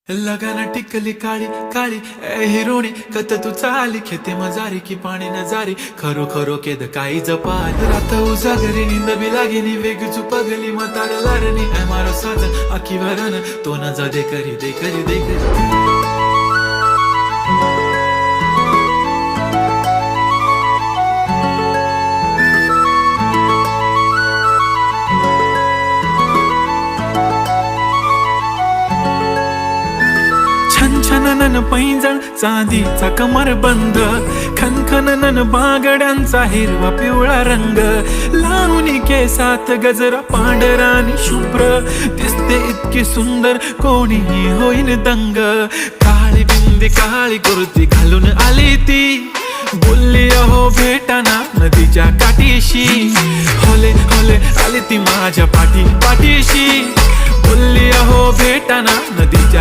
लगाना टिकली काळी काळी ए हिरोणी कत तू चाली खेते मजारी की पाणी नजारी खरो खरो केद काही जपाल रात उजागरी निंद बी लागेनी वेग चुपगली मतार लारणी ए मारो साजन आखी भरन तो न जा दे करी दे करी दे करी छनछनन पैंजण चांदीचा कमर बंद खनखनन बागड्यांचा हिरवा पिवळा रंग लावणी केसात गजरा पांढरा आणि शुभ्र दिसते इतकी सुंदर कोणीही होईन दंग काळी बिंदी काळी कुर्ती घालून आली ती बोलली अहो भेटाना नदीच्या काठीशी होले होले आली ती माझ्या पाठीशी बोलली अहो भेटाना नदीच्या